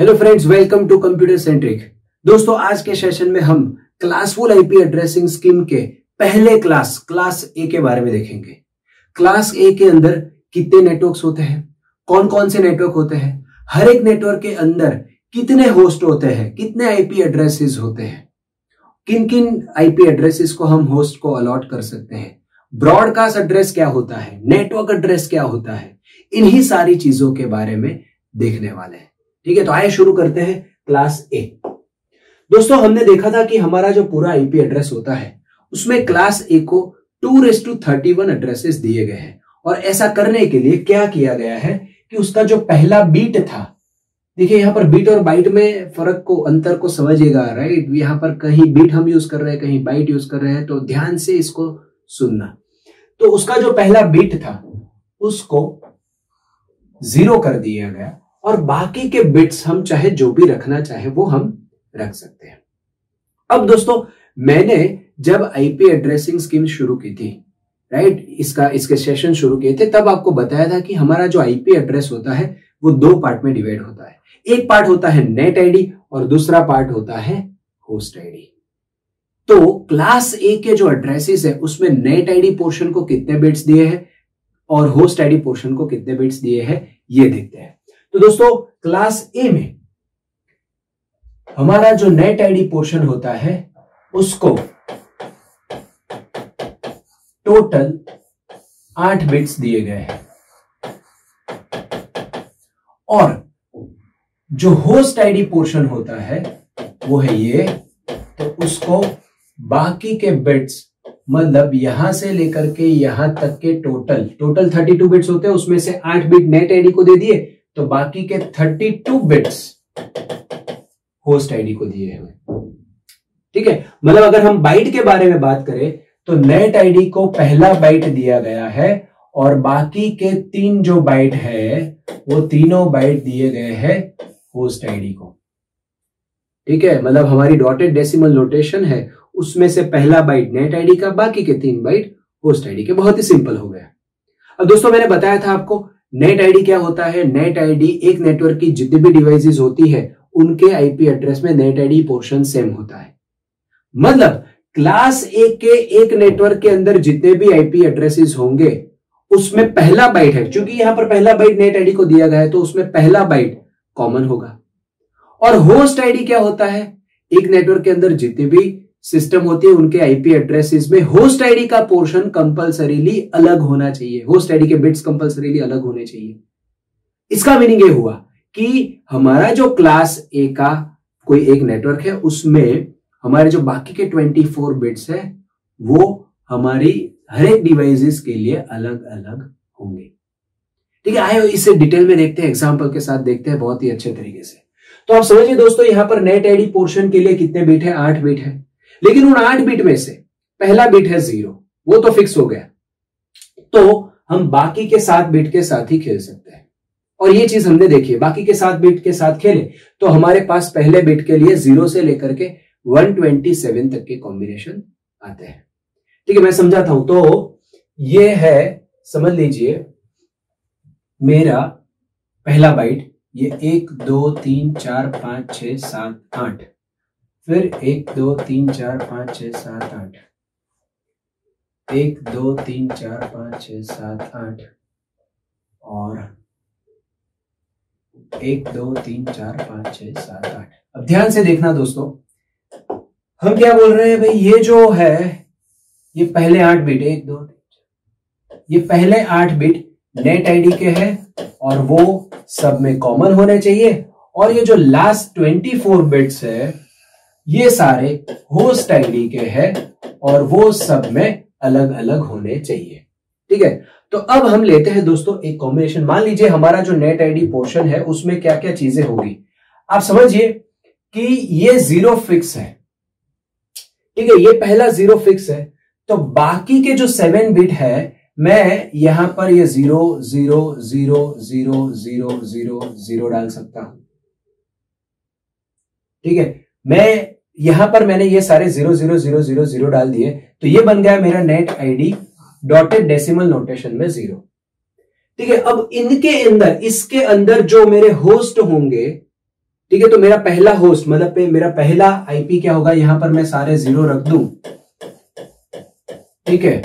Hello friends, welcome to computer centric. दोस्तों, आज के सेशन में हम क्लासफुल आईपी एड्रेसिंग स्कीम के पहले क्लास ए के बारे में देखेंगे। क्लास ए के अंदर कितने नेटवर्क्स होते हैं, कौन कौन से नेटवर्क होते हैं, हर एक नेटवर्क के अंदर कितने होस्ट होते हैं, कितने आईपी एड्रेसेस होते हैं, किन किन आईपी एड्रेसेस को हम होस्ट को अलॉट कर सकते हैं, ब्रॉडकास्ट एड्रेस क्या होता है, नेटवर्क एड्रेस क्या होता है, इन्हीं सारी चीजों के बारे में देखने वाले हैं। ठीक है, तो आइए शुरू करते हैं क्लास ए। दोस्तों, हमने देखा था कि हमारा जो पूरा आईपी एड्रेस होता है उसमें क्लास ए को 2:31 एड्रेसेस दिए गए हैं। और ऐसा करने के लिए क्या किया गया है कि उसका जो पहला बीट था, देखिए यहां पर बीट और बाइट में फर्क को, अंतर को समझिएगा, राइट। यहां पर कहीं बीट हम यूज कर रहे हैं, कहीं बाइट यूज कर रहे हैं, तो ध्यान से इसको सुनना। तो उसका जो पहला बीट था उसको 0 कर दिया गया और बाकी के बिट्स हम चाहे जो भी रखना चाहे वो हम रख सकते हैं। अब दोस्तों, मैंने जब आईपी एड्रेसिंग स्कीम शुरू की थी, राइट, इसके सेशन शुरू किए थे, तब आपको बताया था कि हमारा जो आईपी एड्रेस होता है वो 2 पार्ट में डिवाइड होता है। एक पार्ट होता है नेट आईडी और दूसरा पार्ट होता है होस्ट आईडी। तो क्लास ए के जो एड्रेसेस है उसमें नेट आईडी पोर्शन को कितने बिट्स दिए हैं और होस्ट आईडी पोर्शन को कितने बिट्स दिए हैं, ये देखते हैं। तो दोस्तों, क्लास ए में हमारा जो नेट आईडी पोर्शन होता है उसको टोटल 8 बिट्स दिए गए हैं और जो होस्ट आईडी पोर्शन होता है वो है ये, तो उसको बाकी के बिट्स, मतलब यहां से लेकर के यहां तक के टोटल 32 बिट्स होते हैं, उसमें से 8 बिट नेट आईडी को दे दिए, तो बाकी के 32 बिट्स होस्ट आईडी को दिए हुए। ठीक है, मतलब अगर हम बाइट के बारे में बात करें तो नेट आईडी को पहला बाइट दिया गया है और बाकी के 3 जो बाइट है वो तीनों बाइट दिए गए हैं होस्ट आईडी को। ठीक है, मतलब हमारी डॉटेड डेसिमल नोटेशन है, उसमें से पहला बाइट नेट आईडी का, बाकी के 3 बाइट होस्ट आईडी के। बहुत ही सिंपल हो गया। अब दोस्तों, मैंने बताया था आपको नेट आईडी क्या होता है। नेट आईडी एक नेटवर्क की जितनी भी डिवाइसेस होती है उनके आईपी एड्रेस में नेट आईडी पोर्शन सेम होता है। मतलब क्लास ए के एक नेटवर्क के अंदर जितने भी आईपी एड्रेसेस होंगे उसमें पहला बाइट है, क्योंकि यहां पर पहला बाइट नेट आईडी को दिया गया है तो उसमें पहला बाइट कॉमन होगा। और होस्ट आईडी क्या होता है, एक नेटवर्क के अंदर जितने भी सिस्टम होती है उनके आईपी एड्रेसेस में होस्ट आईडी का पोर्शन कंपलसरीली अलग होना चाहिए, होस्ट आईडी के बिट्स कंपलसरीली अलग होने चाहिए। इसका मीनिंग ये हुआ कि हमारा जो क्लास ए का कोई एक नेटवर्क है उसमें हमारे जो बाकी के 24 बिट्स है वो हमारी हर एक डिवाइसेस के लिए अलग अलग होंगे। ठीक है, आइए इसे डिटेल में देखते हैं, एग्जांपल के साथ देखते हैं बहुत ही अच्छे तरीके से। तो आप समझिए दोस्तों, यहां पर नेट आईडी पोर्शन के लिए कितने बिट है, 8 बिट है। लेकिन उन 8 बिट में से पहला बिट है 0, वो तो फिक्स हो गया, तो हम बाकी के 7 बिट के साथ ही खेल सकते हैं। और ये चीज हमने देखी है, बाकी के 7 बिट के साथ खेले तो हमारे पास पहले बिट के लिए 0 से लेकर के 127 तक के कॉम्बिनेशन आते हैं। ठीक है, मैं समझाता हूं। तो ये है, समझ लीजिए मेरा पहला बाइट, ये 1 2 3 4 5 6 7 8, फिर 1 2 3 4 5 6 7 8, 1 2 3 4 5 6 7 8 और 1 2 3 4 5 6 7 8। अब ध्यान से देखना दोस्तों, हम क्या बोल रहे हैं भाई, ये जो है ये पहले 8 बिट, 1 2 3, ये पहले 8 बिट नेट आईडी के हैं और वो सब में कॉमन होने चाहिए। और ये जो लास्ट 24 बिट्स है ये सारे होस्ट आईडी के हैं और वो सब में अलग अलग होने चाहिए। ठीक है, तो अब हम लेते हैं दोस्तों एक कॉम्बिनेशन। मान लीजिए हमारा जो नेट आईडी पोर्शन है उसमें क्या क्या चीजें होगी। आप समझिए कि ये 0 फिक्स है। ठीक है, ये पहला 0 फिक्स है, तो बाकी के जो 7 बिट है मैं यहां पर ये 0 0 0 0 0 0 0 डाल सकता हूं। ठीक है, मैं यहां पर मैंने ये सारे 0 0 0 0 0 डाल दिए, तो ये बन गया मेरा net ID dotted decimal notation में 0। ठीक है, अब इनके अंदर, इसके अंदर जो मेरे होस्ट होंगे ठीक है, तो मेरा पहला होस्ट मतलब मेरा पहला आईपी क्या होगा, यहां पर मैं सारे 0 रख दूं, ठीक है,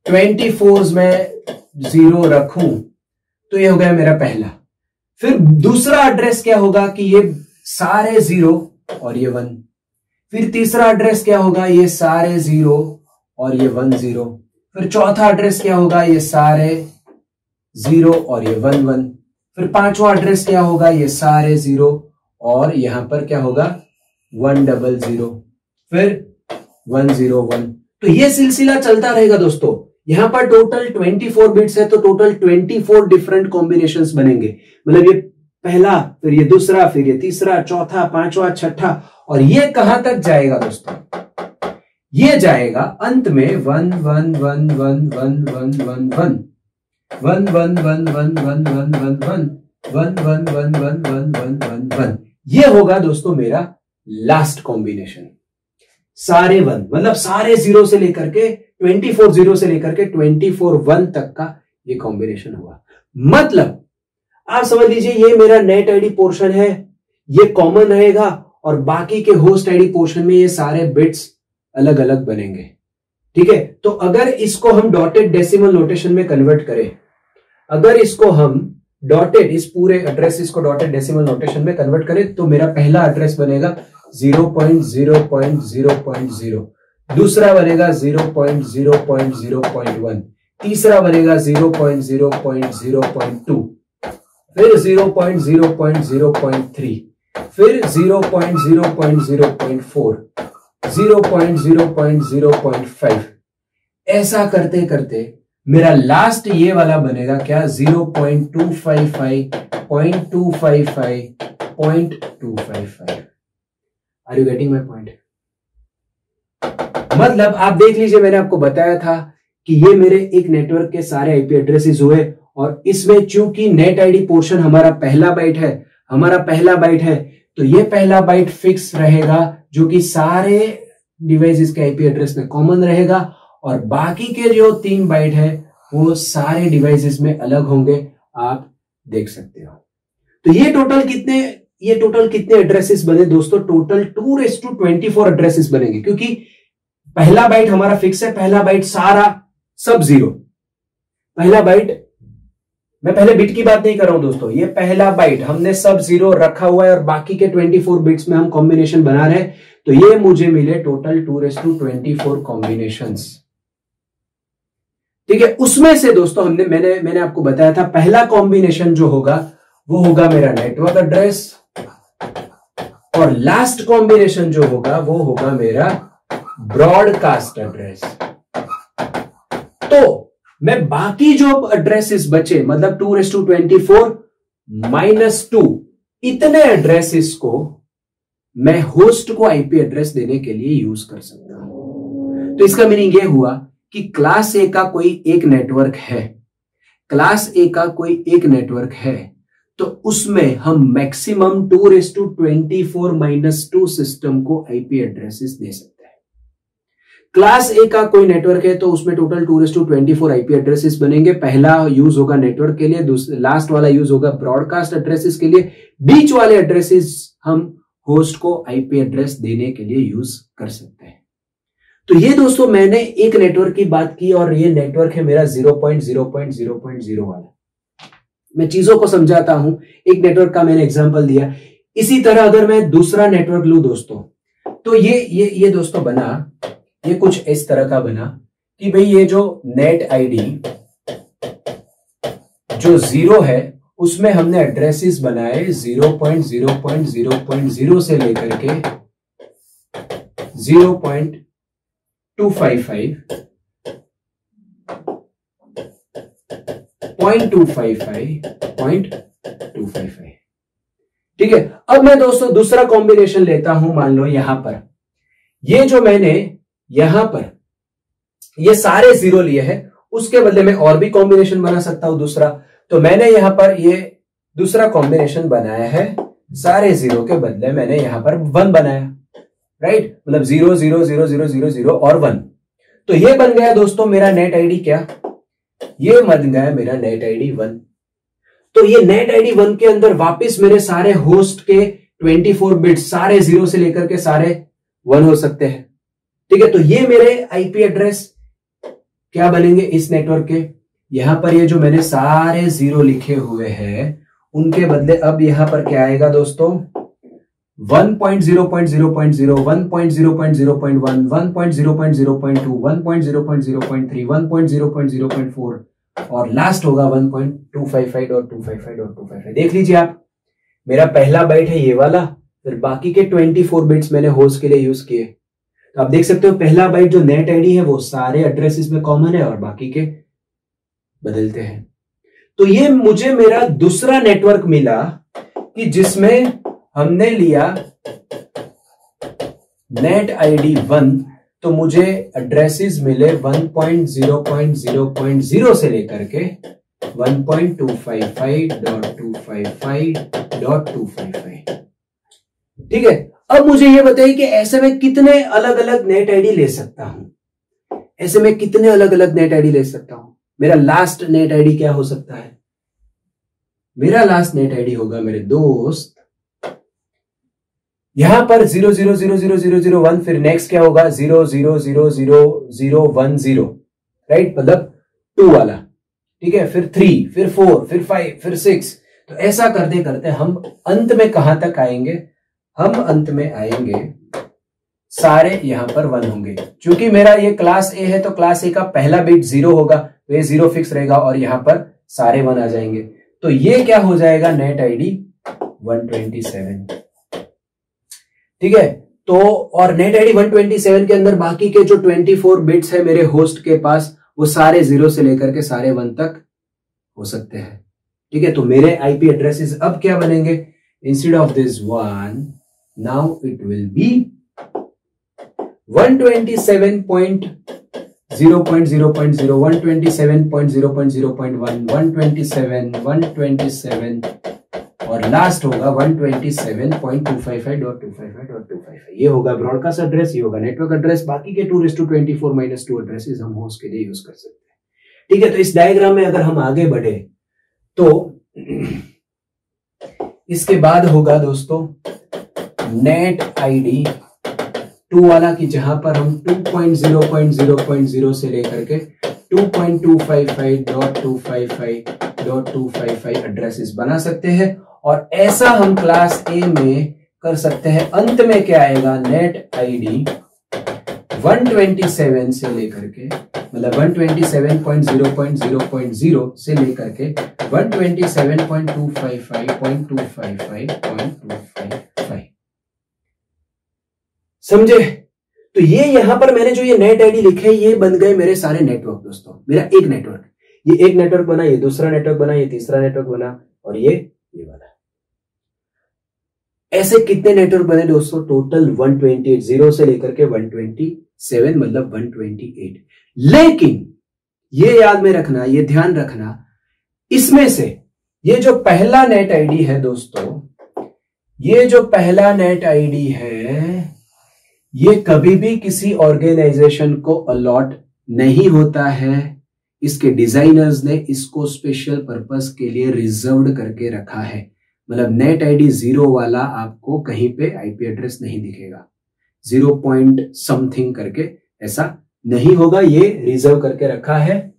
24 में 0 रखूं तो ये हो गया मेरा पहला। फिर दूसरा एड्रेस क्या होगा कि ये सारे 0 और ये 1। फिर तीसरा एड्रेस क्या होगा, ये सारे 0 और ये 1 0। फिर चौथा एड्रेस क्या होगा, ये सारे 0 और ये 1 1। फिर पांचवा एड्रेस क्या होगा, ये सारे 0 और यहां पर क्या होगा 1 0 0। फिर 1 0 1। तो ये सिलसिला चलता रहेगा दोस्तों। यहां पर टोटल 24 बिट्स है तो टोटल 24 डिफरेंट कॉम्बिनेशंस बनेंगे। मतलब ये पहला, फिर ये दूसरा, फिर ये तीसरा, चौथा, पांचवा, छठा, और ये कहां तक जाएगा दोस्तों, ये जाएगा अंत में 1 1 1 1 1 1 1 1 1 1 1 1 1 1 1 1 1 1 1 1 1 1 1 1। ये होगा दोस्तों मेरा लास्ट कॉम्बिनेशन। सारे 1 मतलब सारे 0 से लेकर के 24 0 से लेकर के 24 1 तक का ये कॉम्बिनेशन हुआ। मतलब आप समझ लीजिए ये मेरा नेट आईडी पोर्शन है, ये कॉमन रहेगा और बाकी के होस्ट आईडी पोर्शन में ये सारे बिट्स अलग अलग बनेंगे। ठीक है, तो अगर इसको हम डॉटेड डेसिमल नोटेशन में कन्वर्ट करें, अगर इसको हम डॉटेड, इस पूरे एड्रेस को डॉटेड डेसिमल नोटेशन में कन्वर्ट करें तो मेरा पहला एड्रेस बनेगा 0.0.0.0, दूसरा बनेगा 0.0.0.1, तीसरा बनेगा 0.0.0.2, फिर 0.0.0.3, फिर 0.0.0.4, 0.0.0.5। ऐसा करते करते मेरा लास्ट ये वाला बनेगा क्या, 0.255.255.255। Are you getting my point? मतलब आप देख लीजिए, मैंने आपको बताया था कि ये मेरे एक नेटवर्क के सारे आईपी एड्रेसेस हुए और इसमें चूंकि नेट आईडी पोर्शन हमारा पहला बाइट है, तो ये पहला बाइट फिक्स रहेगा जो कि सारे डिवाइसेस के आईपी एड्रेस में कॉमन रहेगा और बाकी के जो 3 बाइट है वो सारे डिवाइसेस में अलग होंगे। आप देख सकते हो। तो ये टोटल कितने एड्रेसेस बने दोस्तों? टोटल 2⁻24 एड्रेसेस बनेंगे, क्योंकि पहला बाइट हमारा फिक्स है, पहला बाइट सारा सब 0। पहला बाइट, मैं पहले बिट की बात नहीं कर रहा हूं दोस्तों, ये पहला बाइट हमने सब 0 रखा हुआ है और बाकी के 24 बिट्स में हम कॉम्बिनेशन बना रहे हैं, तो ये मुझे मिले टोटल 2⁻24 कॉम्बिनेशंस। ठीक है, उसमें से दोस्तों मैंने आपको बताया था पहला कॉम्बिनेशन जो होगा वो होगा मेरा नेटवर्क एड्रेस और लास्ट कॉम्बिनेशन जो होगा वो होगा मेरा ब्रॉडकास्ट एड्रेस। तो मैं बाकी जो एड्रेसेस बचे, मतलब 2⁻24 - 2, इतने एड्रेसेस को मैं होस्ट को आईपी एड्रेस देने के लिए यूज कर सकता हूं। तो इसका मीनिंग यह हुआ कि क्लास ए का कोई एक नेटवर्क है, तो उसमें हम मैक्सिमम 2⁻24 - 2 सिस्टम को आईपी एड्रेसेस दे सकते हैं। क्लास ए का कोई नेटवर्क है तो उसमें टोटल 2⁻24 आईपी एड्रेसेस बनेंगे। पहला यूज होगा नेटवर्क के लिए, लास्ट वाला यूज होगा ब्रॉडकास्ट एड्रेसेस के लिए, बीच वाले एड्रेसेस हम होस्ट को आईपी एड्रेस देने के लिए यूज कर सकते हैं। तो ये दोस्तों मैंने एक नेटवर्क की बात की और ये नेटवर्क है मेरा 0.0.0.0 वाला। मैं चीजों को समझाता हूं, एक नेटवर्क का मैंने एग्जांपल दिया। इसी तरह अगर मैं दूसरा नेटवर्क लूं दोस्तों, तो ये दोस्तों बना, ये कुछ इस तरह का बना कि भाई ये जो नेट आईडी जो 0 है उसमें हमने एड्रेसेस बनाए 0.0.0.0 से लेकर के 0.255, 0.255. ठीक है। अब मैं दोस्तों दूसरा कॉम्बिनेशन लेता हूं। मान लो यहां पर ये जो मैंने यहां पर ये सारे 0 लिए हैं, उसके बदले में और भी कॉम्बिनेशन बना सकता हूं दूसरा। तो मैंने यहां पर ये दूसरा कॉम्बिनेशन बनाया है, सारे 0 के बदले मैंने यहां पर 1 बनाया, राइट। मतलब 0 0 0 0 0 0 और 1। तो ये बन गया दोस्तों मेरा नेट आईडी क्या, ये बन गया मेरा नेट आईडी 1। तो ये नेट आईडी 1 के अंदर वापस मेरे सारे होस्ट के 24 बिट्स सारे 0 से लेकर के सारे 1 हो सकते हैं। ठीक है, तो ये मेरे आईपी एड्रेस क्या बनेंगे इस नेटवर्क के। यहां पर ये जो मैंने सारे 0 लिखे हुए हैं उनके बदले अब यहां पर क्या आएगा दोस्तों, 1.0.0.0, 1.0.0.1, 1.0.0.2, 1.0.0.3, 1.0.0.4 और लास्ट होगा 1.255.255.255। देख लीजिए आप, मेरा पहला बाइट है ये वाला, फिर बाकी के 24 बिट्स मैंने होस्ट के लिए यूज किए। तो आप देख सकते हो पहला बाइट जो नेट आईडी है वो सारे एड्रेसेस में कॉमन है और बाकी के बदलते हैं। तो ये मुझे मेरा दूसरा नेटवर्क मिला कि जिसमें हमने लिया नेट आईडी 1, तो मुझे एड्रेसेस मिले 1.0.0.0 से लेकर के 1.255.255.255। ठीक है, अब मुझे यह बताइए कि ऐसे में कितने अलग अलग नेट आईडी ले सकता हूं, ऐसे में कितने अलग अलग नेट आईडी ले सकता हूं। मेरा लास्ट नेट आईडी क्या हो सकता है, मेरा लास्ट नेट आईडी होगा मेरे दोस्त यहां पर 0000001, फिर नेक्स्ट क्या होगा 0000010, राइट, मतलब 2 वाला। ठीक है, फिर 3, फिर 4, फिर 5, फिर 6। तो ऐसा करते करते हम अंत में कहां तक आएंगे, हम अंत में आएंगे सारे यहां पर 1 होंगे। क्योंकि मेरा ये क्लास ए है तो क्लास ए का पहला बिट 0 होगा, तो ये 0 फिक्स रहेगा और यहां पर सारे 1 आ जाएंगे। तो ये क्या हो जाएगा, नेट आईडी 127। ठीक है, तो और नेट आईडी 127 के अंदर बाकी के जो 24 बिट्स है मेरे होस्ट के पास वो सारे 0 से लेकर के सारे 1 तक हो सकते हैं। ठीक है, तो मेरे आईपी एड्रेसेस अब क्या बनेंगे, instead of this 1 now it will be 127.0.0.0, 127.0.0.1, 127 और लास्ट होगा 127.255.255.255। ये होगा ब्रॉडकास्ट एड्रेस, ये होगा नेटवर्क एड्रेस। बाकी के 2:24-2 एड्रेसेस हम होस्ट के लिए यूज कर सकते हैं। ठीक है, तो इस डायग्राम में अगर हम आगे बढ़े तो इसके बाद होगा दोस्तों नेट आईडी 2 वाला की जहां पर हम 2.0.0.0 से लेकर के 2.255.255.255 एड्रेसेस बना सकते हैं। और ऐसा हम क्लास ए में कर सकते हैं। अंत में क्या आएगा, नेट आईडी 127 से लेकर के मतलब 127.0.0.0 से लेकर के 127.255.255.255 समझे। तो ये यहां पर मैंने जो ये नेट आईडी लिखे ये बन गए मेरे सारे नेटवर्क दोस्तों। मेरा एक नेटवर्क, ये एक नेटवर्क बना, ये दूसरा नेटवर्क बना, ये तीसरा नेटवर्क बना और ये वाला। ऐसे कितने नेटवर्क बने दोस्तों, टोटल 128, 0 से लेकर के 127 मतलब 128। लेकिन ये याद में रखना, ये ध्यान रखना, इसमें से ये जो पहला नेट आईडी है दोस्तों, ये जो पहला नेट आईडी है ये कभी भी किसी ऑर्गेनाइजेशन को अलॉट नहीं होता है। इसके डिजाइनर्स ने इसको स्पेशल पर्पस के लिए रिजर्व्ड करके रखा है। मतलब नेट आईडी 0 वाला आपको कहीं पे आईपी एड्रेस नहीं दिखेगा, 0 पॉइंट समथिंग करके ऐसा नहीं होगा, ये रिजर्व करके रखा है।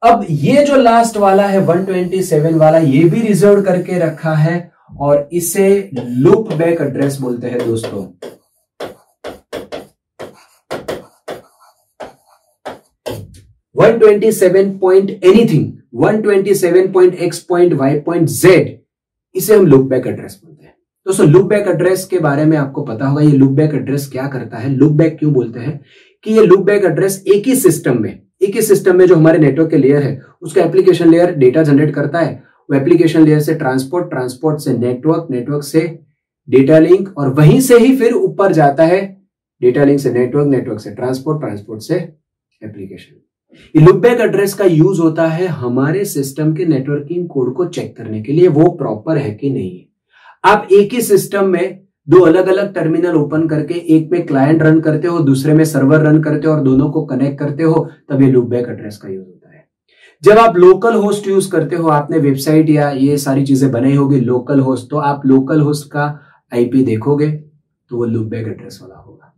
अब ये जो लास्ट वाला है 127 वाला, ये भी रिजर्व करके रखा है और इसे लूप बैक एड्रेस बोलते हैं दोस्तों। .anything 127.x.y.z इसे हम लूप बैक एड्रेस बोलते हैं। दोस्तों लूप बैक एड्रेस के बारे में आपको पता होगा, ये लूप बैक एड्रेस क्या करता है, लूप बैक क्यों बोलते हैं कि ये लूप बैक एड्रेस एक ही सिस्टम में जो हमारे नेटवर्क के लेयर है उसका एप्लीकेशन लेयर डेटा जनरेट करता है, वो एप्लीकेशन लेयर से ट्रांसपोर्ट से नेटवर्क से डेटा लिंक और वहीं से ही फिर ऊपर जाता है डेटा लिंक से नेटवर्क से ट्रांसपोर्ट से एप्लीकेशन। ये लूप बैक एड्रेस का यूज होता है हमारे सिस्टम के नेटवर्किंग कोड को चेक करने के लिए, वो प्रॉपर है कि नहीं है। आप एक ही सिस्टम में दो अलग अलग टर्मिनल ओपन करके एक में क्लाइंट रन करते हो, दूसरे में सर्वर रन करते हो और दोनों को कनेक्ट करते हो, तब ये लूप बैक एड्रेस का यूज होता है। जब आप लोकल होस्ट यूज करते हो, आपने वेबसाइट या ये सारी चीजें बनाई होगी लोकल होस्ट, तो आप लोकल होस्ट का आईपी देखोगे तो वो लूपबैक एड्रेस वाला होगा।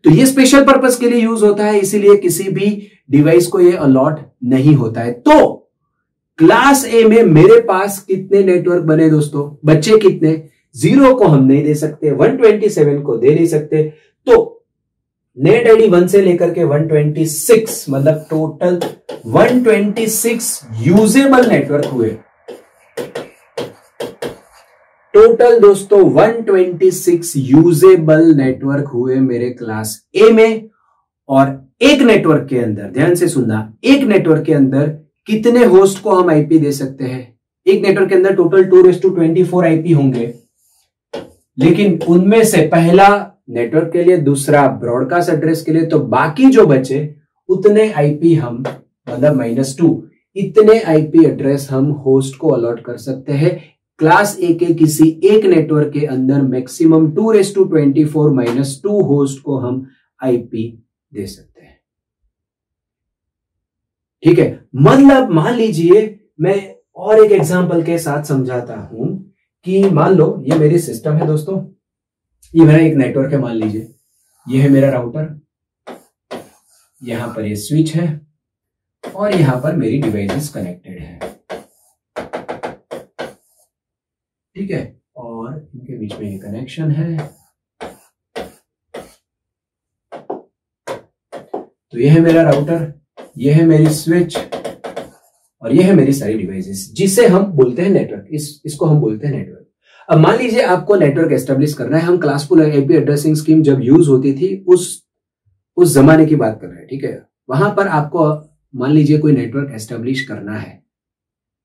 तो ये स्पेशल पर्पस के लिए यूज होता है, इसीलिए किसी भी डिवाइस को ये अलॉट नहीं होता है। तो क्लास ए में मेरे पास कितने नेटवर्क बने दोस्तों, बच्चे कितने, 0 को हम नहीं दे सकते, 127 को दे नहीं सकते। तो नेट आईडी 1 से लेकर के 126 मतलब टोटल 126 यूजेबल नेटवर्क हुए। टोटल दोस्तों 126 यूजेबल नेटवर्क हुए मेरे क्लास ए में। और एक नेटवर्क के अंदर, ध्यान से सुनना, एक नेटवर्क के अंदर कितने होस्ट को हम आईपी दे सकते हैं? एक नेटवर्क के अंदर टोटल 2/24 आईपी होंगे, लेकिन उनमें से पहला नेटवर्क के लिए, दूसरा ब्रॉडकास्ट एड्रेस के लिए, तो बाकी जो बचे उतने आईपी हम मतलब -2 इतने आईपी एड्रेस हम होस्ट को अलॉट कर सकते हैं। क्लास ए के किसी एक नेटवर्क के अंदर मैक्सिमम 2/24 -2 होस्ट को हम आईपी दे सकते हैं। ठीक है, मतलब मान लीजिए मैं और एक एग्जांपल के साथ समझाता हूं कि मान लो ये मेरी सिस्टम है दोस्तों, ये मेरा एक नेटवर्क है, मान लीजिए ये है मेरा राउटर, यहां पर ये स्विच है और यहां पर मेरी डिवाइसेस कनेक्टेड है। ठीक है, और इनके बीच में ये कनेक्शन है। तो ये है मेरा राउटर, ये है मेरी स्विच और ये है मेरी सारी डिवाइसेस, जिसे हम बोलते हैं नेटवर्क। इसको हम बोलते हैं नेटवर्क। अब मान लीजिए आपको नेटवर्क एस्टेब्लिश करना है। हम क्लासफुल आईपी एड्रेसिंग स्कीम जब यूज होती थी उस जमाने की बात कर रहे हैं। ठीक है, वहां पर आपको मान लीजिए कोई नेटवर्क एस्टेब्लिश करना है,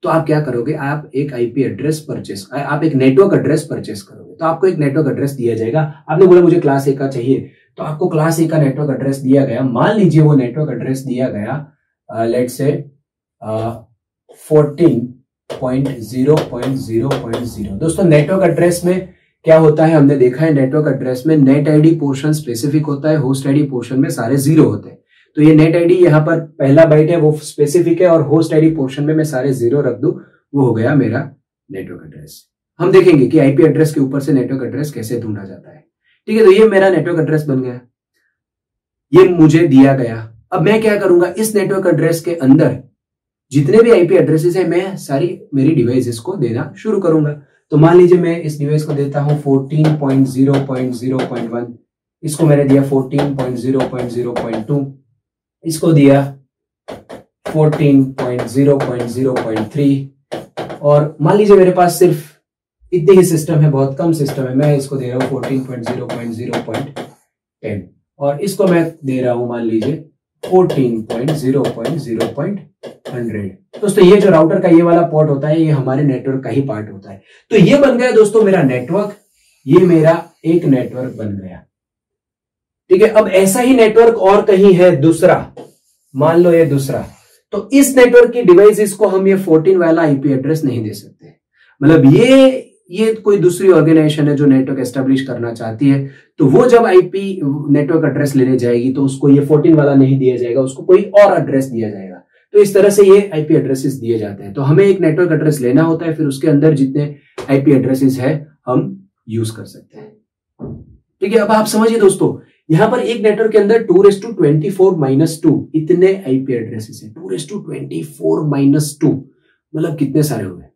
तो आप क्या करोगे, आप एक आईपी एड्रेस परचेस, आप एक नेटवर्क एड्रेस परचेस करोगे। तो आपको एक नेटवर्क एड्रेस दिया जाएगा। आपने बोला मुझे क्लास ए का चाहिए, तो आपको क्लास ए का नेटवर्क एड्रेस दिया गया। मान लीजिए वो नेटवर्क एड्रेस दिया गया लेट्स से 14.0.0.0। दोस्तों नेटवर्क एड्रेस में क्या होता है, हमने देखा है नेटवर्क एड्रेस में नेट आईडी पोर्शन स्पेसिफिक होता है, होस्ट आईडी पोर्शन में सारे 0 होते हैं। तो ये नेट आईडी यहाँ पर पहला बाइट है वो स्पेसिफिक है, और होस्ट आईडी पोर्शन में मैं सारे 0 रख दूं, वो हो गया मेरा नेटवर्क एड्रेस। हम देखेंगे कि आईपी एड्रेस के ऊपर से नेटवर्क एड्रेस कैसे ढूंढा जाता है। ठीक है, तो ये मेरा नेटवर्क एड्रेस बन गया, ये मुझे दिया गया। अब मैं क्या करूंगा, इस नेटवर्क एड्रेस के अंदर जितने भी आईपी एड्रेसेस है मैं सारी मेरी डिवाइसेस को देना शुरू करूंगा। तो मान लीजिए मैं इस डिवाइस को देता हूं 14.0.0.1, इसको मैंने दिया 14.0.0.2, इसको दिया 14.0.0.3, और मान लीजिए मेरे पास सिर्फ इतनी ही सिस्टम है, बहुत कम सिस्टम है, मैं इसको दे रहा हूं 14.0.0.10, और इसको मैं दे रहा हूं मान लीजिए 14.0.0.100। दोस्तों ये जो राउटर का ये वाला पोर्ट होता है, ये हमारे नेटवर्क का ही पार्ट होता है। तो ये बन गया दोस्तों मेरा नेटवर्क, ये मेरा एक नेटवर्क बन गया। ठीक है, अब ऐसा ही नेटवर्क और कहीं है दूसरा, मान लो ये दूसरा, तो इस नेटवर्क की डिवाइसेस को हम ये 14 वाला आईपी एड्रेस नहीं दे सकते। मतलब ये कोई दूसरी ऑर्गेनाइजेशन है जो नेटवर्क एस्टेब्लिश करना चाहती है, तो वो जब आईपी नेटवर्क एड्रेस लेने जाएगी तो उसको ये 14 वाला नहीं दिया जाएगा, उसको कोई और एड्रेस दिया जाएगा। तो इस तरह से ये आईपी एड्रेसेस दिए जाते हैं। तो हमें एक नेटवर्क एड्रेस लेना होता है, फिर उसके अंदर जितने आईपी एड्रेसेस है हम यूज कर सकते हैं। ठीक है, अब आप समझिए दोस्तों, यहां पर एक नेटवर्क के अंदर 2/24 - 2 इतने आईपी एड्रेसेस है। 2/24 - 2 मतलब कितने सारे हो गए।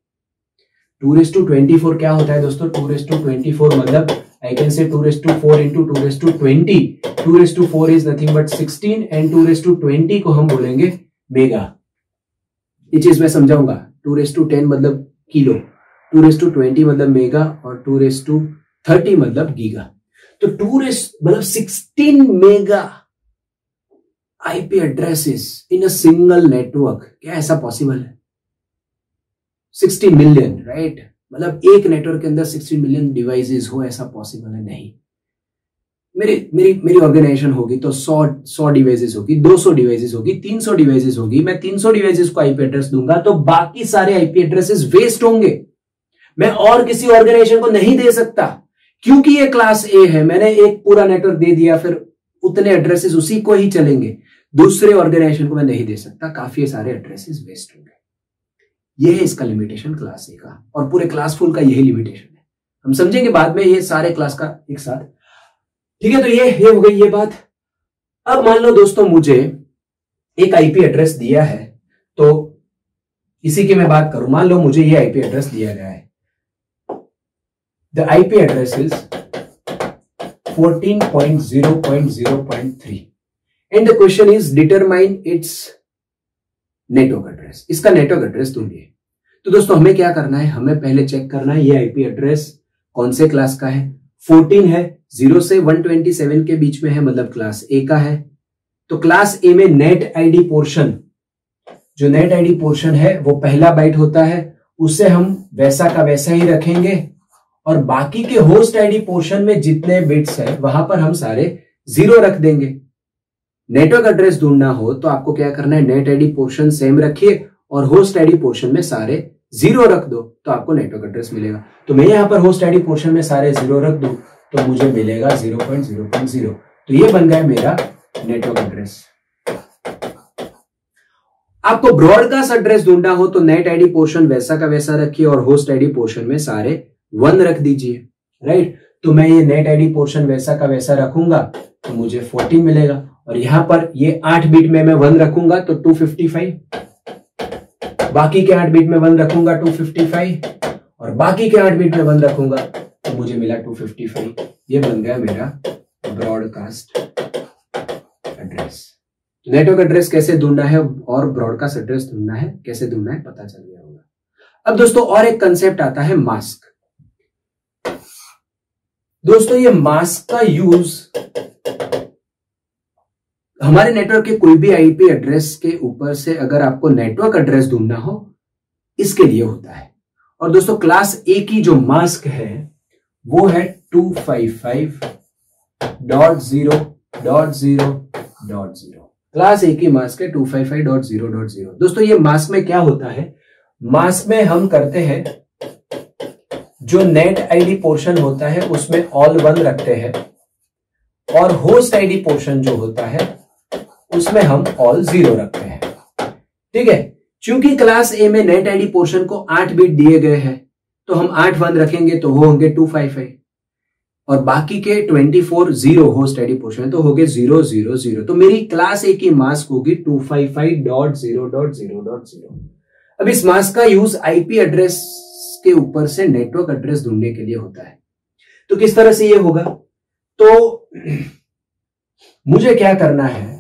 2/24 क्या होता है दोस्तों, 2/24 मतलब I can say 2/4 × 2/20। 2/4 is nothing but 16 and 2/20 को हम बोलेंगे मेगा। ये चीज मैं समझाऊंगा। 2/10 मतलब किलो, 2/20 मतलब मेगा, और 2/30 मतलब गीगा। तो मतलब 16 mega IP addresses in a single network, क्या ऐसा पॉसिबल है? 60 मिलियन, राइट? मतलब एक नेटवर्क के अंदर 60 मिलियन डिवाइसेस हो, ऐसा पॉसिबल है? नहीं। मेरी ऑर्गेनाइजेशन होगी तो 100 डिवाइसेस होगी, 200 डिवाइसेस होगी, 300 डिवाइसेस होगी। मैं 300 डिवाइसेस को आईपी एड्रेस दूंगा तो बाकी सारे आईपी एड्रेसेस वेस्ट होंगे। मैं और किसी ऑर्गेनाइजेशन को नहीं दे सकता, क्योंकि ये क्लास ए है। मैंने एक पूरा नेटवर्क दे दिया, फिर उतने एड्रेसेस उसी को ही चलेंगे। दूसरे ऑर्गेनाइजेशन को मैं नहीं दे सकता, काफी सारे एड्रेसेस वेस्ट होंगे। ये है इसका लिमिटेशन क्लास ए का, और पूरे क्लास फुल का यही लिमिटेशन है। हम समझेंगे बाद में ये सारे क्लास का एक साथ। ठीक है, तो ये हो गई ये बात। अब मान लो दोस्तों मुझे एक आईपी एड्रेस दिया है, तो इसी की मैं बात करूं। मान लो मुझे ये आईपी एड्रेस दिया गया है, the IP address is 14.0.0.3 and the question is determine its network address. इसका नेटवर्क एड्रेस ढूंढिए। तो दोस्तों हमें क्या करना है, हमें पहले चेक करना है ये आईपी एड्रेस कौन से क्लास का है। 14 है, 0 से 127 के बीच में है, मतलब क्लास ए का है। तो क्लास ए में नेट आईडी पोर्शन, जो नेट आईडी पोर्शन है वो पहला बाइट होता है, उसे हम वैसा का वैसा ही रखेंगे, और बाकी के होस्ट आईडी पोर्शन में जितने बिट्स है वहां पर हम सारे 0 रख देंगे। नेटवर्क एड्रेस ढूंढना हो तो आपको क्या करना है, नेट आईडी पोर्शन सेम रखिए और होस्ट आईडी पोर्शन में सारे 0 रख दो, तो आपको नेटवर्क एड्रेस मिलेगा। तो मैं यहां पर होस्ट आईडी पोर्शन में सारे 0 रख दूं तो मुझे मिलेगा 0.0.0। तो ये बन गया मेरा नेटवर्क एड्रेस। आपको ब्रॉडकास्ट एड्रेस ढूंढना हो तो नेट आईडी पोर्शन वैसा का वैसा रखिए और होस्ट आईडी पोर्शन में सारे 1 रख दीजिए, राइट। तो मैं ये नेट आईडी पोर्शन वैसा का वैसा रखूंगा तो मुझे 14 मिलेगा, और यहां पर ये 8 बिट में मैं 1 रखूंगा तो 255, बाकी के 8 बिट में 1 रखूंगा 255, और बाकी के 8 बिट में 1 रखूंगा तो मुझे मिला 255। ये बन गया मेरा ब्रॉडकास्ट एड्रेस। नेटवर्क एड्रेस कैसे ढूंढना है और ब्रॉडकास्ट एड्रेस ढूंढना है कैसे ढूंढना है पता चल गया होगा। अब दोस्तों और एक कंसेप्ट आता है मास्क। दोस्तों ये मास्क का यूज हमारे नेटवर्क के कोई भी आईपी एड्रेस के ऊपर से अगर आपको नेटवर्क एड्रेस ढूंढना हो इसके लिए होता है। और दोस्तों क्लास ए की जो मास्क है वो है 255.0.0.0। क्लास ए की मास्क है 255.0.0। दोस्तों ये मास्क में क्या होता है, मास्क में हम करते हैं जो नेट आईडी पोर्शन होता है उसमें ऑल 1 रखते हैं, और होस्ट आईडी पोर्शन जो होता है उसमें हम ऑल 0 रखते हैं। ठीक है, चूंकि क्लास ए में नेट आईडी पोर्शन को 8 बिट दिए गए हैं तो हम 8 1 रखेंगे तो वो होंगे 255, और बाकी के 24 0 होस्ट आईडी पोर्शन तो हो गए 0 0 0। तो मेरी क्लास ए की मास्क होगी 255.0.0.0। अब इस मास्क का यूज आईपी एड्रेस के ऊपर से नेटवर्क एड्रेस ढूंढने के लिए होता है। तो किस तरह से ये होगा, तो मुझे क्या करना है,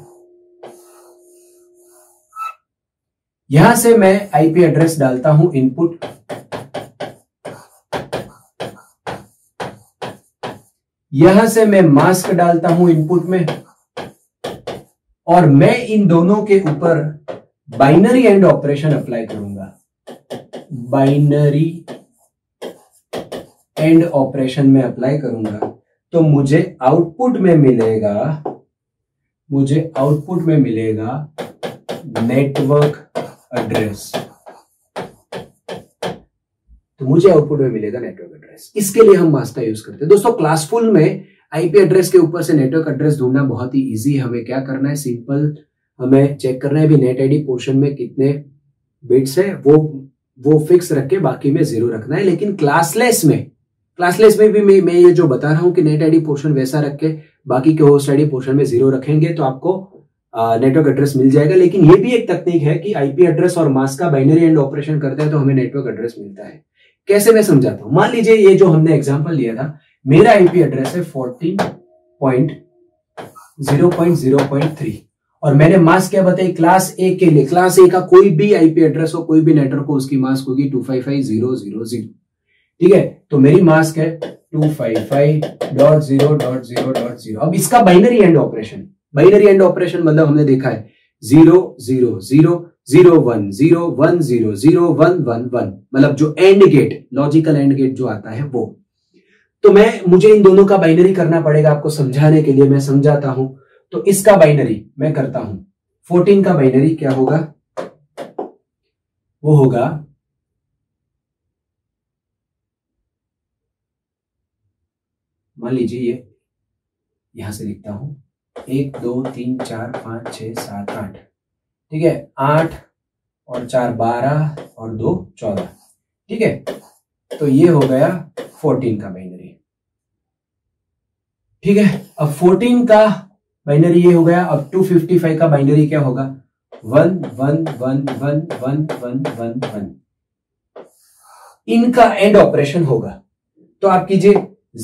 यहां से मैं आईपी एड्रेस डालता हूं इनपुट, यहां से मैं मास्क डालता हूं इनपुट में, और मैं इन दोनों के ऊपर बाइनरी एंड ऑपरेशन अप्लाई करूंगा। बाइनरी एंड ऑपरेशन में अप्लाई करूंगा तो मुझे आउटपुट में मिलेगा नेटवर्क एड्रेस। तो मुझे आउटपुट में मिलेगा नेटवर्क एड्रेस। इसके लिए हम मास्क का यूज करते हैं। दोस्तों क्लासफुल में आईपी एड्रेस के ऊपर से नेटवर्क एड्रेस ढूंढना बहुत ही इजी है। हमें क्या करना है, सिंपल हमें चेक करना है भी नेट आईडी पोर्शन में कितने बिट्स है वो फिक्स रख के बाकी में 0 रखना है। लेकिन क्लासलेस में भी मैं ये जो बता रहा हूं कि नेट आईडी पोर्शन वैसा रख के बाकी के होस्ट आईडी पोर्शन में 0 रखेंगे तो आपको नेटवर्क एड्रेस मिल जाएगा। लेकिन ये भी एक तकनीक है कि आईपी एड्रेस और मास्क का बाइनरी एंड ऑपरेशन करते हैं तो हमें नेटवर्क एड्रेस मिलता है। कैसे, मैं समझाता हूं। मान लीजिए ये जो हमने एग्जांपल लिया था, मेरा आईपी एड्रेस है 14.0.0.3 और मैंने मास्क क्या बताई, क्लास ए के लिए। क्लास ए का कोई भी आईपी एड्रेस हो, कोई भी नेटवर्क हो, उसकी मास्क होगी 255.0.0.0। ठीक है, तो मेरी मास्क है 255.0.0.0। अब इसका बाइनरी एंड ऑपरेशन मतलब हमने देखा है 0 0 0 0 1 0 1 0 0 1 1 1, मतलब जो and gate, logical and gate जो आता है वो। तो मुझे इन दोनों का बाइनरी करना पड़ेगा। आपको समझाने के लिए मैं समझाता हूं। तो इसका बाइनरी मैं करता हूं। 14 का बाइनरी क्या होगा, वो होगा मान लीजिए ये यहां से लिखता हूं 1 2 3 4 5 6 7 8, ठीक है, 8 और 4 12 और 2 14, ठीक है। तो ये हो गया 14 का बाइनरी, ठीक है। अब 14 का बाइनरी ये हो गया। अब 255 का बाइनरी क्या होगा? 1 1 1 1 1 1 1 1। इनका एंड ऑपरेशन होगा, तो आप कीजिए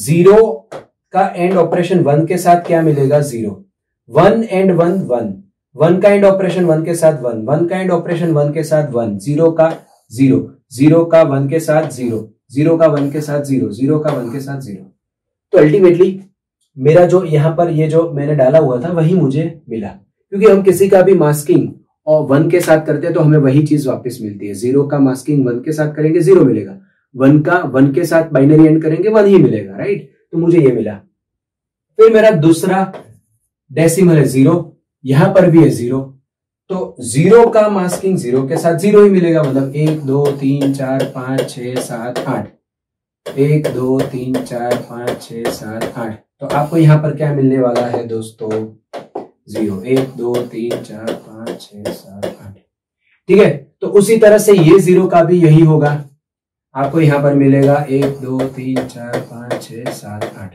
0 का एंड ऑपरेशन 1 के साथ क्या मिलेगा? 0। 1 एंड 1 1, 1 का एंड ऑपरेशन 1 के साथ 1, 1 का एंड ऑपरेशन 1 के साथ 1, 0 का 0, 0 का 1 के साथ 0, 0 का 1 के साथ 0, 0 का 1 के साथ 0। तो अल्टीमेटली मेरा जो यहां पर ये जो मैंने डाला हुआ था वही मुझे मिला, क्योंकि हम किसी का भी मास्किंग और 1 के साथ करते हैं तो हमें वही चीज वापस मिलती है। 0 का मास्किंग 1 के साथ करेंगे 0 मिलेगा, 1 का 1 के साथ बाइनरी एंड करेंगे 1 ही मिलेगा, राइट। तो मुझे ये मिला। फिर मेरा दूसरा डेसिमल है 0, यहां पर भी है 0, तो 0 का मास्किंग 0 के साथ 0 ही मिलेगा, मतलब 1 2 3 4 5 6 7 8, 1 2 3 4 5 6 7 8। तो आपको यहां पर क्या मिलने वाला है दोस्तों? 0, 1 2 3 4 5 6 7 8, ठीक है। तो उसी तरह से ये 0 का भी यही होगा, आपको यहां पर मिलेगा 1 2 3 4 5 6 7 8।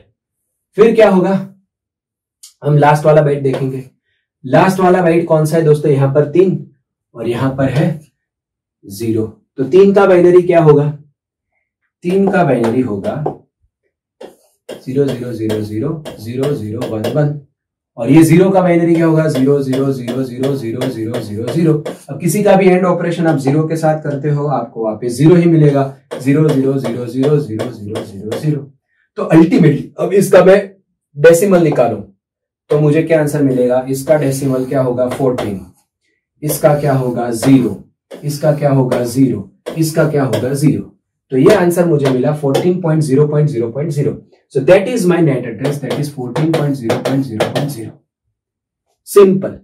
फिर क्या होगा? हम लास्ट वाला बाइट देखेंगे। लास्ट वाला बाइट कौन सा है दोस्तों? यहां पर 3 और यहां पर है 0। तो 3 का बाइनरी क्या होगा? 3 का बाइनरी होगा 0 0 0 0 0 0 1 1, और ये 0 का बाइनरी क्या होगा? 0 0 0 0 0 0 0 0। अब किसी का भी एंड ऑपरेशन आप 0 के साथ करते हो, आपको वापस 0 ही मिलेगा, 0 0 0 0 0 0 0 0। तो अल्टीमेटली अब इसका मैं डेसिमल निकालूं तो मुझे क्या आंसर मिलेगा? इसका डेसिमल क्या होगा? 14, इसका क्या होगा? 0, इसका क्या होगा? 0, इसका क्या होगा? 0। तो ये आंसर मुझे मिला 14.0.0.0। So that is my net address, that is 14.0.0.0। Simple,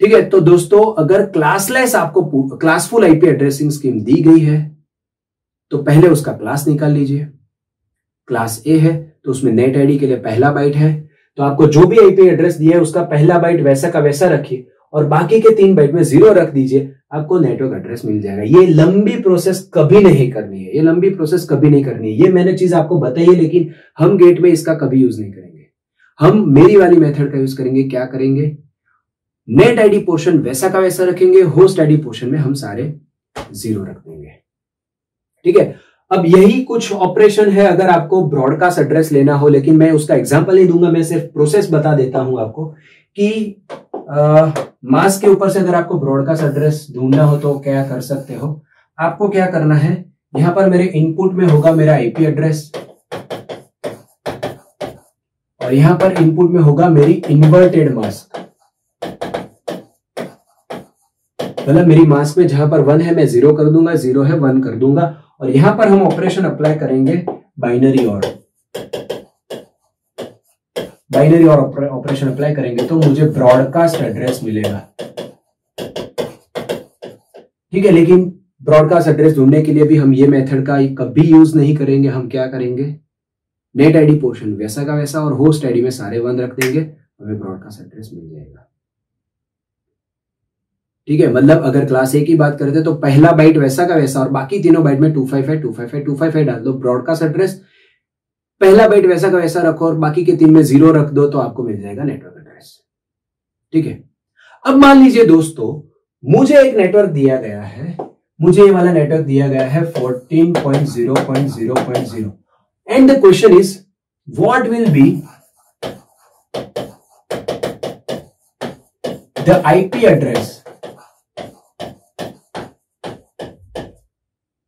ठीक है। तो दोस्तों अगर क्लासलेस आपको क्लासफुल आईपी एड्रेसिंग स्कीम दी गई है तो पहले उसका क्लास निकाल लीजिए। क्लास ए है तो उसमें नेट आईडी के लिए पहला बाइट है, तो आपको जो भी आईपी एड्रेस दिया है उसका पहला बाइट वैसा का वैसा रखिए और बाकी के 3 बाइट में 0 रख दीजिए, आपको नेटवर्क एड्रेस मिल जाएगा। ये लंबी प्रोसेस कभी नहीं करनी है, ये लंबी प्रोसेस कभी नहीं करनी है। ये मैंने चीज आपको बताई है, लेकिन हम गेट में इसका कभी यूज नहीं करेंगे। हम मेरी वाली मेथड का यूज करेंगे। क्या करेंगे? नेट आईडी पोर्शन वैसा का वैसा रखेंगे, होस्ट आईडी पोर्शन में हम सारे 0 रख देंगे, ठीक है। अब यही कुछ ऑपरेशन है अगर आपको ब्रॉडकास्ट एड्रेस लेना हो, लेकिन मैं उसका एग्जांपल नहीं दूंगा, मैं सिर्फ प्रोसेस बता देता हूं आपको कि मास्क के ऊपर से अगर आपको ब्रॉडकास्ट एड्रेस ढूंढना हो तो क्या कर सकते हो। आपको क्या करना है, यहां पर मेरे इनपुट में होगा मेरा आईपी एड्रेस और यहां पर इनपुट में होगा मेरी इन्वर्टेड मास्क, मतलब मेरी मास्क में जहां पर 1 है मैं 0 कर दूंगा, 0 है 1 कर दूंगा, और यहां पर हम ऑपरेशन अप्लाई करेंगे बाइनरी और ऑपरेशन अप्लाई करेंगे तो मुझे ब्रॉडकास्ट एड्रेस मिलेगा, ठीक है। लेकिन ब्रॉडकास्ट एड्रेस ढूंढने के लिए भी हम ये मेथड का कभी यूज नहीं करेंगे। हम क्या करेंगे? नेट आईडी पोर्शन वैसा का वैसा और होस्ट आईडी में सारे 1 रख देंगे, हमें ब्रॉडकास्ट एड्रेस मिल जाएगा, ठीक है। मतलब अगर क्लास ए की बात करते तो पहला बाइट वैसा का वैसा और बाकी तीनों बाइट में 255 255 255 डाल दो। ब्रॉडकास्ट एड्रेस पहला बाइट वैसा का वैसा रखो और बाकी के 3 में 0 रख दो, तो आपको मिल जाएगा नेटवर्क एड्रेस, ठीक है। अब मान लीजिए दोस्तों मुझे एक नेटवर्क दिया गया है, मुझे ये वाला नेटवर्क दिया गया है 14.0.0.0 and the question is what will be the IP address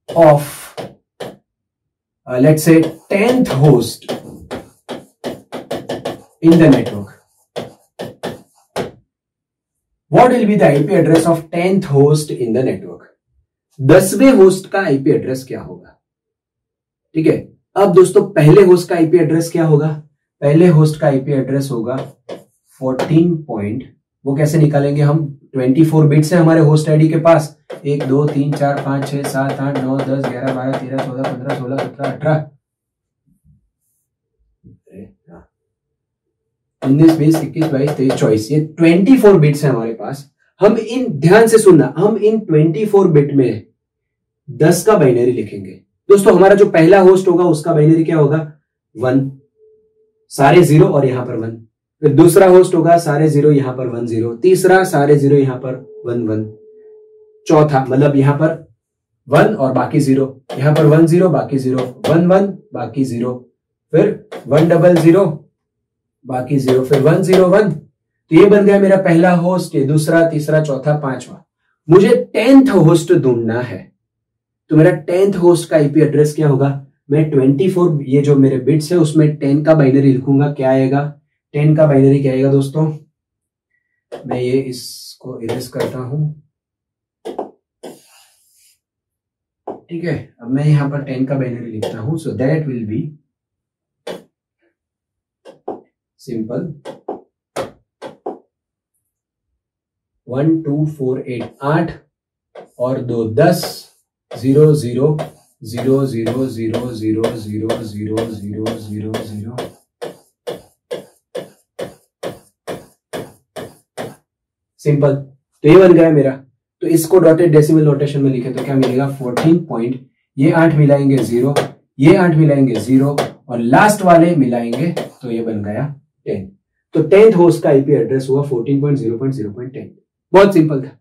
of let's say 10th host in the network. What will be the IP address of 10th host in the network? 10वें host का IP address क्या होगा, ठीक है। अब दोस्तों पहले host का आईपी एड्रेस क्या होगा? पहले होस्ट का आईपी एड्रेस होगा 14. वो कैसे निकालेंगे हम? 24 बिट्स है हमारे होस्ट आईडी के पास, 1 2 3 4 5 6 7 8 9 10 11 12 13 14 15 16 17 18, 19, 20, 21, 22, 23, 24, ये 24 बिट्स है हमारे पास। हम इन, ध्यान से सुनना, हम इन 24 बिट में 10 का बाइनरी लिखेंगे। दोस्तों हमारा जो पहला होस्ट होगा उसका बाइनरी क्या होगा? 1, सारे 0 और यहां पर 1। फिर दूसरा होस्ट होगा सारे 0, यहां पर 1 0। तीसरा सारे 0, यहां पर 1 1। चौथा मतलब यहां पर 1 और बाकी 0, यहां पर 1 0 बाकी 0, 1 1 बाकी 0, फिर 1 0 0 बाकी 0, फिर 1 0 1। तो ये बन गया मेरा पहला होस्ट, ये दूसरा, तीसरा, चौथा, पांचवा। मुझे 10th होस्ट ढूंढना है, तो मेरा 10th होस्ट का आईपी एड्रेस क्या होगा? मैं 24 ये जो मेरे बिट्स है उसमें 10 का बाइनरी लिखूंगा। क्या आएगा? 10 का बाइनरी क्या आएगा दोस्तों? मैं ये इसको इरेज करता हूं, ठीक है। अब मैं यहां पर 10 का बाइनरी लिखता हूं। So that will be simple 1 2 4 8, 8 और 2 10, 0 0 0 0 0 0 0 0 0 0 0। सिंपल। तो ये बन गया मेरा। तो इसको डॉटेड डेसिमल नोटेशन में लिखे तो क्या मिलेगा? 14 पॉइंट, ये 8 मिलाएंगे 0, ये 8 मिलाएंगे 0 और लास्ट वाले मिलाएंगे तो ये बन गया 10। तो 10th होस्ट का आईपी एड्रेस हुआ 14.0.0.10। बहुत सिंपल था।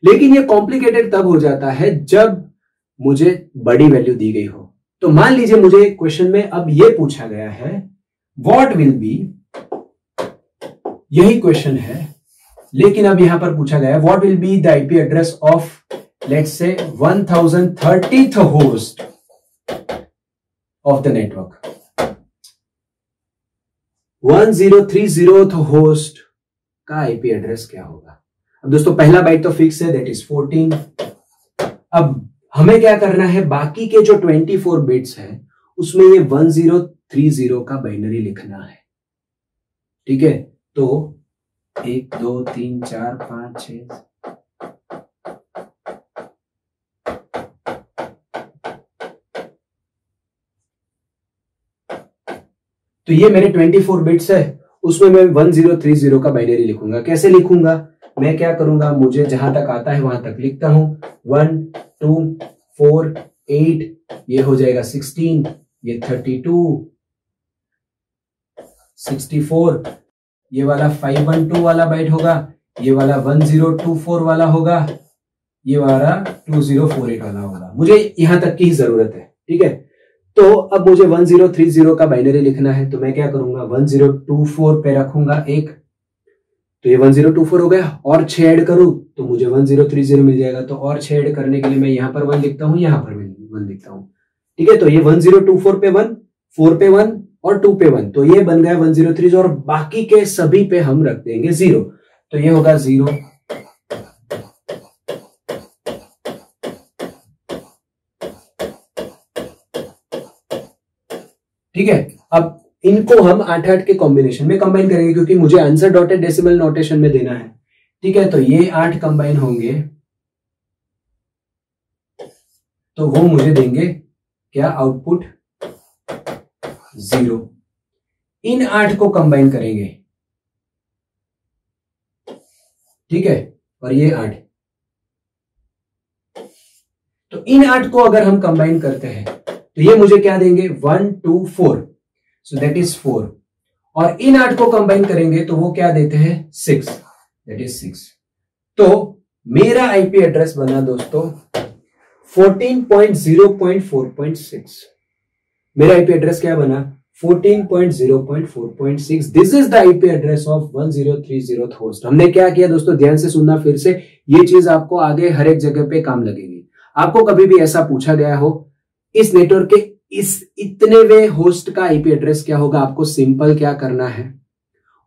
लेकिन ये कॉम्प्लिकेटेड तब हो जाता है जब मुझे बड़ी वैल्यू दी गई हो। तो मान लीजिए मुझे क्वेश्चन में अब ये पूछा गया है व्हाट विल बी, यही क्वेश्चन है, लेकिन अब यहां पर पूछा गया है what will be the IP address of let's say 1030th host of the network. 1030th host का आईपी एड्रेस क्या होगा? अब दोस्तों पहला बाइट तो फिक्स है, दैट इज 14। अब हमें क्या करना है? बाकी के जो 24 बिट्स है उसमें ये 1030 का बाइनरी लिखना है, ठीक है। तो 1 2 3 4 5 6, तो ये मेरे 24 बिट्स है, उसमें मैं 1030 का बाइनरी लिखूंगा। कैसे लिखूंगा? मैं क्या करूंगा? मुझे जहां तक आता है वहां तक लिखता हूं। 1 2 4 8, ये हो जाएगा 16, ये 32 64, ये वाला 512 वाला बाइट होगा, ये वाला 1024 वाला होगा, ये वाला 2048 वाला होगा। मुझे यहां तक की ही जरूरत है, ठीक है। तो अब मुझे 1030 का बाइनरी लिखना है, तो मैं क्या करूंगा? 1024 पे रखूंगा एक, तो ये 1024 हो गया। और 6 ऐड करूं तो मुझे 1030 मिल जाएगा। तो और 6 ऐड करने के लिए मैं यहां पर 1 लिखता हूं, यहां पर 1 लिखता हूं, ठीक है। तो ये 1024 पे 1, 4 पे 1 और 2 पे 1, तो ये बन गया 1030 और बाकी के सभी पे हम रख देंगे 0। तो ये होगा 0 ठीक है। अब इनको हम 8-8 के कॉम्बिनेशन में कंबाइन करेंगे क्योंकि मुझे आंसर डॉटेड डेसिमल नोटेशन में देना है, ठीक है। तो ये 8 कंबाइन होंगे तो वो मुझे देंगे क्या? आउटपुट 0। इन 8 को कंबाइन करेंगे, ठीक है, और ये 8, तो इन 8 को अगर हम कंबाइन करते हैं तो ये मुझे क्या देंगे? 1 2 4, सो दैट इज 4। और इन 8 को कंबाइन करेंगे तो वो क्या देते हैं? 6, दैट इज 6। तो मेरा आईपी एड्रेस बना दोस्तों 14.0.4.6। मेरा आईपी एड्रेस क्या बना? 14.0.4.6। This is the IP address of 1030th host. हमने क्या किया दोस्तों? ध्यान से सुनना फिर से, ये चीज आपको आगे हर एक जगह पे काम लगेगी। आपको कभी भी ऐसा पूछा गया हो इस नेटवर्क के इस इतनेवे होस्ट का आईपी एड्रेस क्या होगा, आपको सिंपल क्या करना है?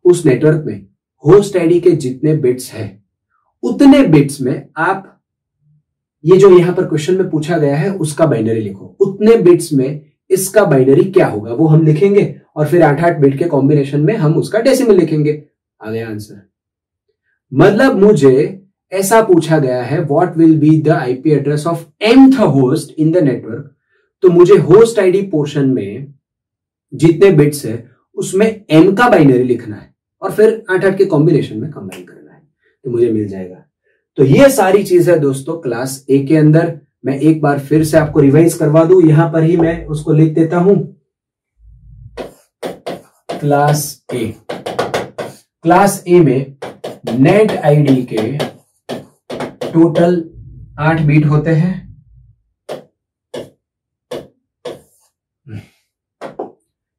उस नेटवर्क में होस्ट आईडी के जितने बिट्स है उतने बिट्स में आप ये जो यहां पर क्वेश्चन में पूछा गया है उसका बाइनरी लिखो। उतने बिट्स में इसका बाइनरी क्या होगा वो हम लिखेंगे और फिर 8-8 बिट के कॉम्बिनेशन में हम उसका डेसिमल लिखेंगे। आ गया आंसर। मतलब मुझे ऐसा पूछा गया है what will be the IP address of mth host in the network, तो मुझे होस्ट आईडी पोर्शन में जितने बिट्स है उसमें m का बाइनरी लिखना है और फिर 8-8 के कॉम्बिनेशन में कंबाइन करना है तो मुझे मिल जाएगा। तो ये सारी चीज है दोस्तों क्लास ए के अंदर। मैं एक बार फिर से आपको रिवाइज करवा दूं, यहां पर ही मैं उसको लिख देता हूं। क्लास ए, क्लास ए में नेट आईडी के टोटल 8 बीट होते हैं।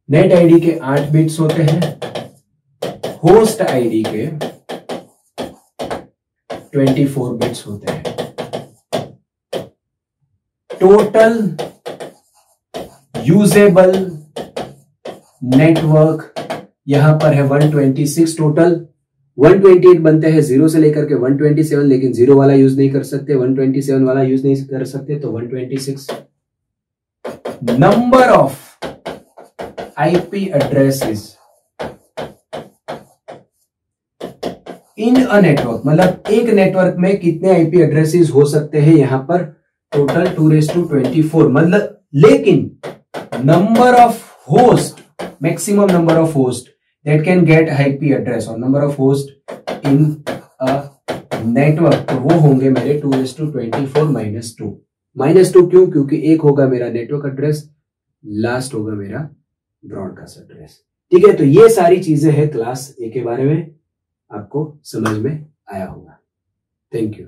नेट आईडी के 8 बिट्स होते हैं, होस्ट आईडी के 24 बिट्स होते हैं। टोटल यूजेबल नेटवर्क यहां पर है 126 टोटल। 128 बनते हैं 0 से लेकर के 127, लेकिन 0 वाला यूज नहीं कर सकते, 127 वाला यूज नहीं कर सकते, तो 126। Number of IP addresses in a network, मतलब एक नेटवर्क में कितने आईपी एड्रेसेस हो सकते हैं यहां पर टोटल 2⁻²4, मतलब लेकिन number of host, maximum number of host that can get IP address और number of host in a network, तो वो होंगे मेरे 2⁻24 -2 क्यों? क्योंकि एक होगा मेरा नेटवर्क एड्रेस, लास्ट होगा मेरा ब्रॉडकास्ट एड्रेस। ठीक है, तो ये सारी चीजें हैं क्लास ए के बारे में, आपको समझ में आया होगा। Thank you.